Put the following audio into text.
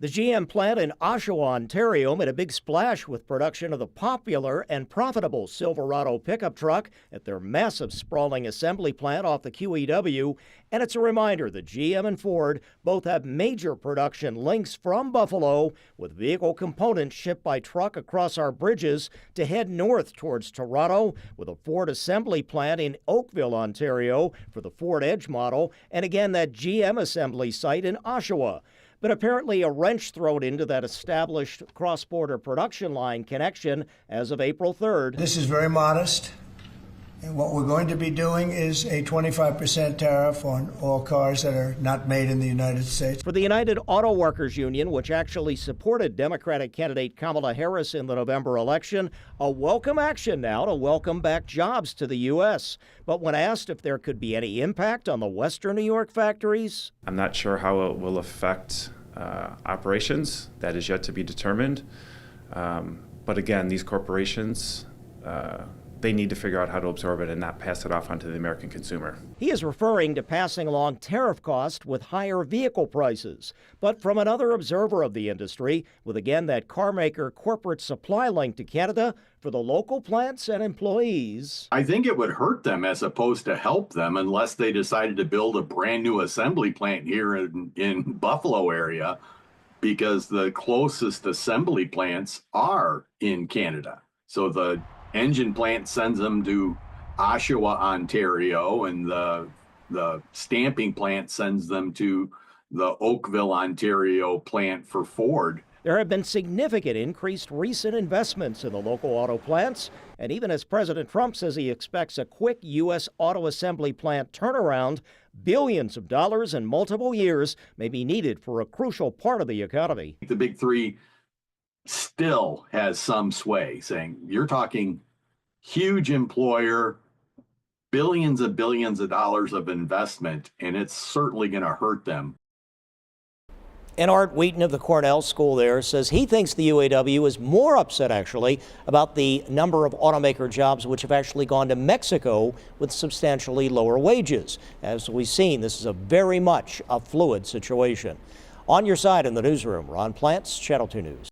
The GM plant in Oshawa, Ontario made a big splash with production of the popular and profitable Silverado pickup truck at their massive sprawling assembly plant off the QEW. And it's a reminder that GM and Ford both have major production links from Buffalo, with vehicle components shipped by truck across our bridges to head north towards Toronto, with a Ford assembly plant in Oakville, Ontario for the Ford Edge model, and again that GM assembly site in Oshawa. But apparently a wrench thrown into that established cross-border production line connection as of April 3rd. This is very modest, and what we're going to be doing is a 25% tariff on all cars that are not made in the United States. For the United Auto Workers Union, which actually supported Democratic candidate Kamala Harris in the November election, a welcome action now to welcome back jobs to the U.S. But when asked if there could be any impact on the Western New York factories, I'm not sure how it will affect operations. That is yet to be determined. But again, these corporations, they need to figure out how to absorb it and not pass it off onto the American consumer. He is referring to passing along tariff costs with higher vehicle prices. But from another observer of the industry, with again that carmaker corporate supply link to Canada for the local plants and employees, I think it would hurt them as opposed to help them unless they decided to build a brand new assembly plant here in Buffalo area, because the closest assembly plants are in Canada. So the engine plant sends them to Oshawa, Ontario, and the stamping plant sends them to the Oakville, Ontario plant for Ford. There have been significant increased recent investments in the local auto plants, and even as President Trump says he expects a quick U.S. auto assembly plant turnaround, billions of dollars in multiple years may be needed for a crucial part of the economy. The big three still has some sway, saying you're talking huge employer, billions of dollars of investment, and it's certainly going to hurt them. And Art Wheaton of the Cornell School there says he thinks the UAW is more upset, actually, about the number of automaker jobs which have actually gone to Mexico with substantially lower wages. As we've seen, this is a very much a fluid situation. On your side in the newsroom, Ron Plants, Channel 2 News.